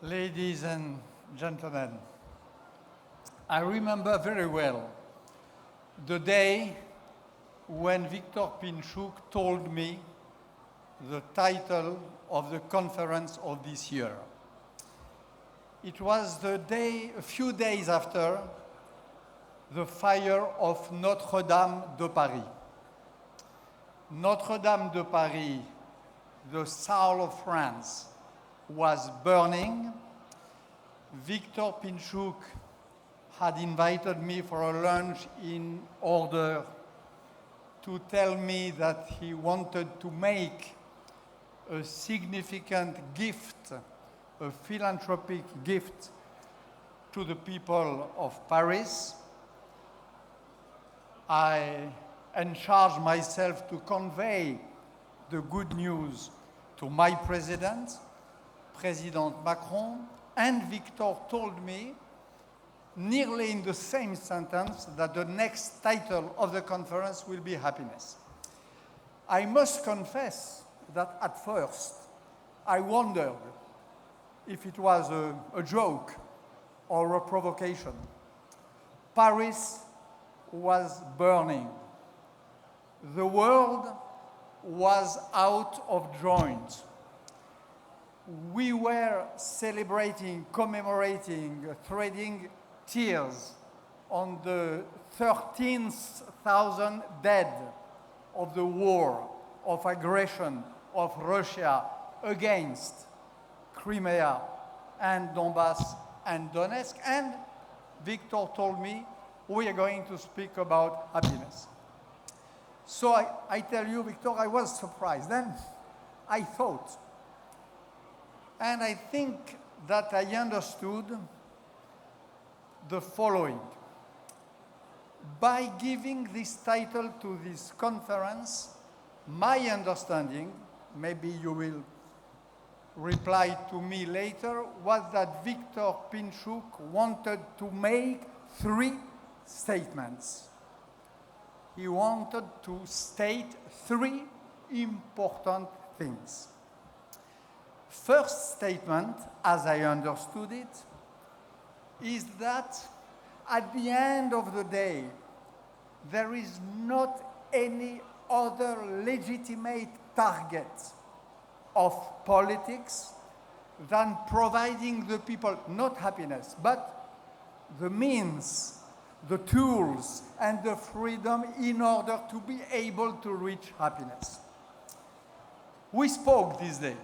Ladies and gentlemen, I remember very well the day when Victor Pinchuk told me the title of the conference of this year. It was the day, a few days after the fire of Notre-Dame de Paris. Notre-Dame de Paris, the soul of France, was burning. Victor Pinchuk had invited me for a lunch in order to tell me that he wanted to make a significant gift, a philanthropic gift to the people of Paris. I charged myself to convey the good news to my president, President Macron, and Victor told me, nearly in the same sentence, that the next title of the conference will be happiness. I must confess that at first I wondered if it was a joke or a provocation. Paris was burning. The world was out of joint. We were celebrating, commemorating, shedding tears on the 13,000 dead of the war, of aggression of Russia against Crimea and Donbass and Donetsk. And Victor told me, we are going to speak about happiness. So I tell you, Victor, I was surprised. Then I thought, and I think that I understood the following. By giving this title to this conference, my understanding, maybe you will reply to me later, was that Victor Pinchuk wanted to make three statements. He wanted to state three important things. First statement, as I understood it, is that at the end of the day, there is not any other legitimate target of politics than providing the people not happiness, but the means, the tools, and the freedom in order to be able to reach happiness. We spoke this day.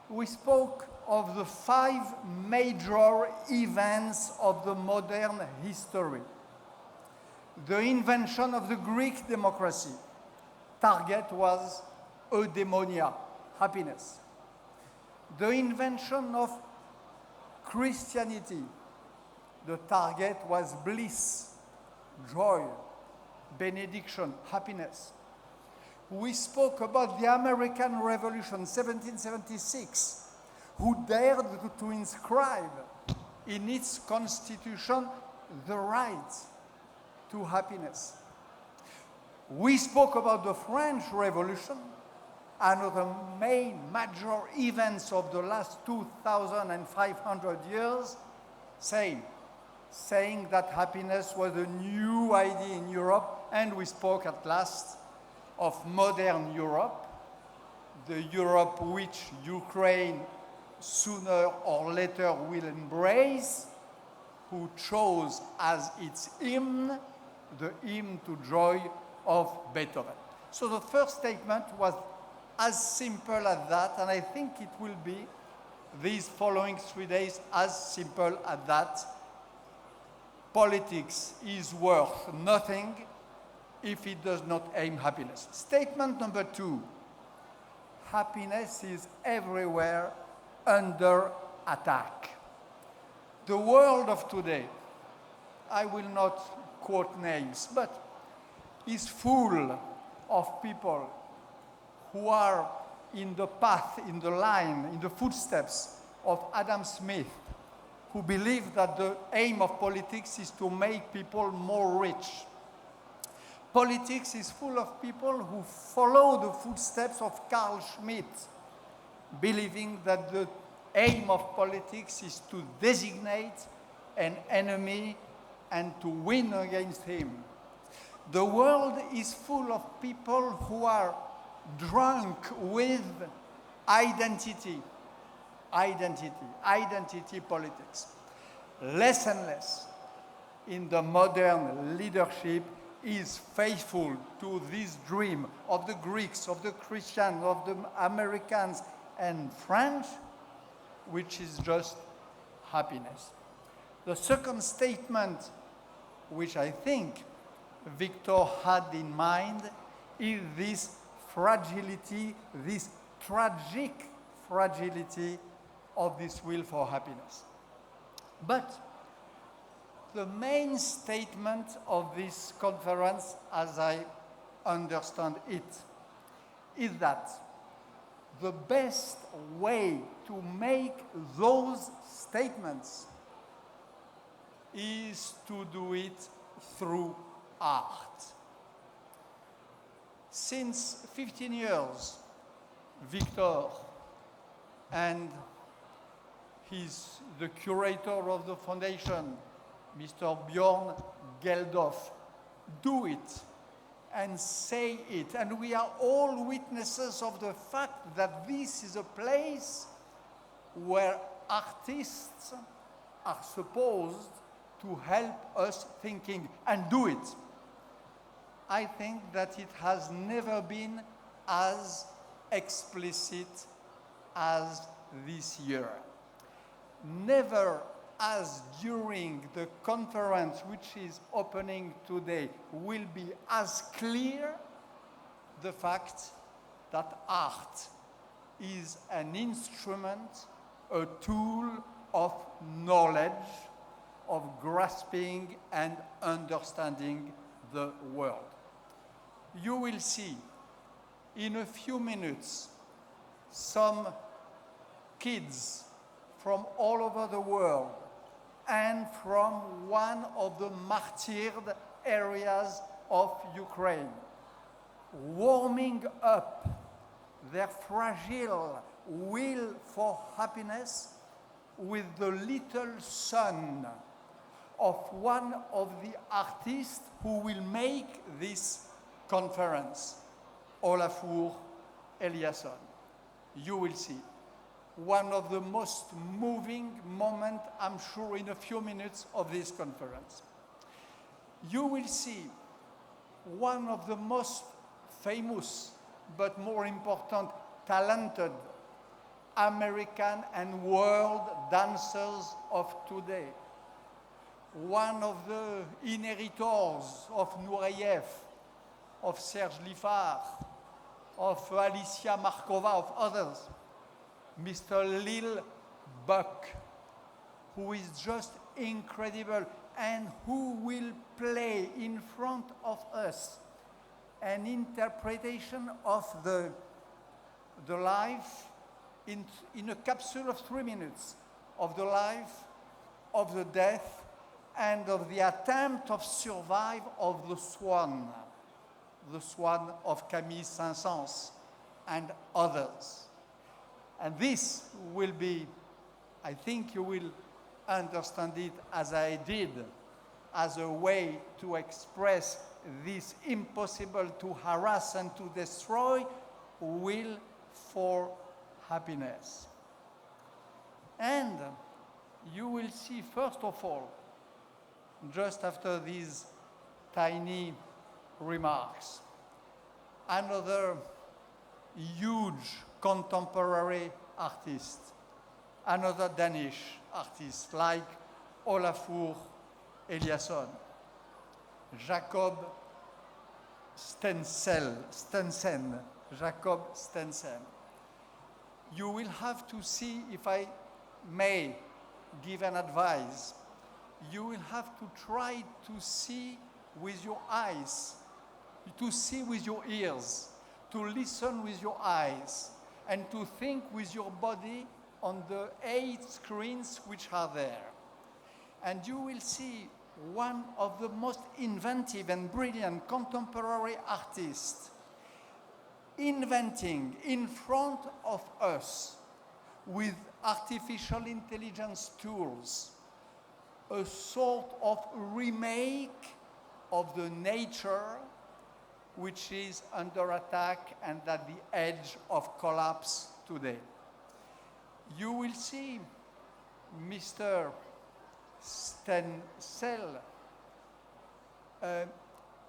We spoke of the 5 major events of the modern history. The invention of the Greek democracy. Target was eudaimonia, happiness. The invention of Christianity. The target was bliss, joy, benediction, happiness. We spoke about the American Revolution, 1776, who dared to inscribe in its constitution the right to happiness. We spoke about the French Revolution, another main major events of the last 2,500 years, saying that happiness was a new idea in Europe, and we spoke at last of modern Europe, the Europe which Ukraine sooner or later will embrace, who chose as its hymn the hymn to joy of Beethoven. So the first statement was as simple as that, and I think it will be these following 3 days as simple as that. Politics is worth nothing if it does not aim happiness. Statement number 2, happiness is everywhere under attack. The world of today, I will not quote names, but is full of people who are in the path, in the line, in the footsteps of Adam Smith, who believe that the aim of politics is to make people more rich. Politics is full of people who follow the footsteps of Carl Schmitt, believing that the aim of politics is to designate an enemy and to win against him. The world is full of people who are drunk with identity politics. Less and less in the modern leadership is faithful to this dream of the Greeks, of the Christians, of the Americans and French, which is just happiness. The second statement, which I think Victor had in mind, is this fragility, this tragic fragility of this will for happiness. But the main statement of this conference, as I understand it, is that the best way to make those statements is to do it through art. Since 15 years, Victor and the curator of the foundation, Mr. Bjorn Geldof, do it and say it. And we are all witnesses of the fact that this is a place where artists are supposed to help us thinking and do it. I think that it has never been as explicit as this year. Never as during the conference which is opening today will be as clear the fact that art is an instrument, a tool of knowledge, of grasping and understanding the world. You will see in a few minutes some kids from all over the world and from one of the martyred areas of Ukraine, warming up their fragile will for happiness with the little son of one of the artists who will make this conference, Olafur Eliasson. You will see one of the most moving moments, I'm sure, in a few minutes of this conference. You will see one of the most famous, but more important, talented American and world dancers of today. One of the inheritors of Nureyev, of Serge Liffard, of Alicia Markova, of others, Mr. Lil Buck, who is just incredible and who will play in front of us an interpretation of the life in a capsule of 3 minutes, of the life, of the death, and of the attempt of survival of the swan of Camille Saint-Saëns and others. And this will be, I think you will understand it as I did, as a way to express this impossible to harass and to destroy will for happiness. And you will see, first of all, just after these tiny remarks, another huge contemporary artist, another Danish artist like Olafur Eliasson, Jacob Stensen. You will have to see, if I may give an advice, you will have to try to see with your eyes, to see with your ears, to listen with your eyes, and to think with your body on the 8 screens which are there. And you will see one of the most inventive and brilliant contemporary artists inventing in front of us with artificial intelligence tools, a sort of remake of the nature which is under attack and at the edge of collapse today. You will see Mr. Stencel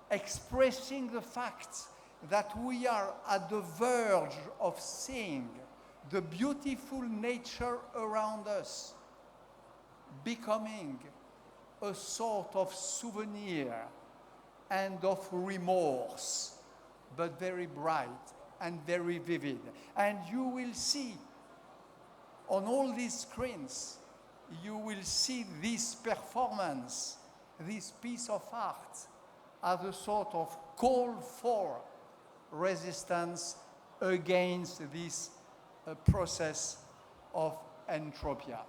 expressing the fact that we are at the verge of seeing the beautiful nature around us becoming a sort of souvenir and of remorse, but very bright and very vivid. And you will see on all these screens, you will see this performance, this piece of art, as a sort of call for resistance against this process of entropia.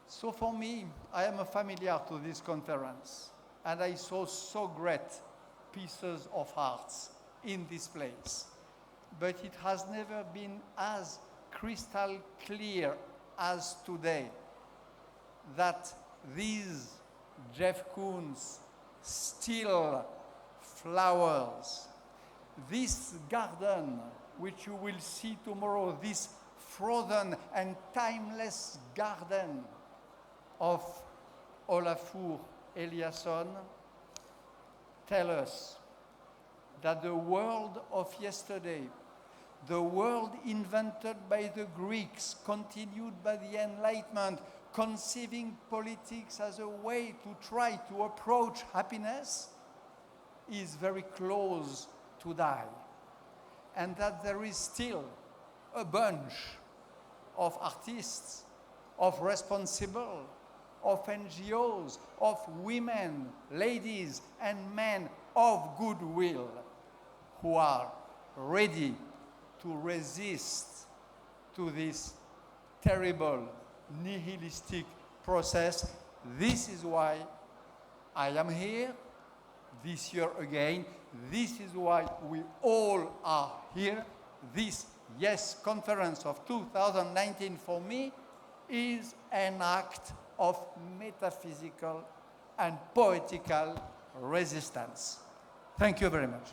So for me, I am familiar to this conference, and I saw so great pieces of art in this place. But it has never been as crystal clear as today that these Jeff Koons still flowers, this garden which you will see tomorrow, this frozen and timeless garden of Olafur Eliasson, tell us that the world of yesterday, the world invented by the Greeks, continued by the Enlightenment, conceiving politics as a way to try to approach happiness, is very close to die. And that there is still a bunch of artists, of responsible, of NGOs, of women, ladies, and men of goodwill who are ready to resist to this terrible nihilistic process. This is why I am here this year again. This is why we all are here. This Yes Conference of 2019 for me is an act of metaphysical and poetical resistance. Thank you very much.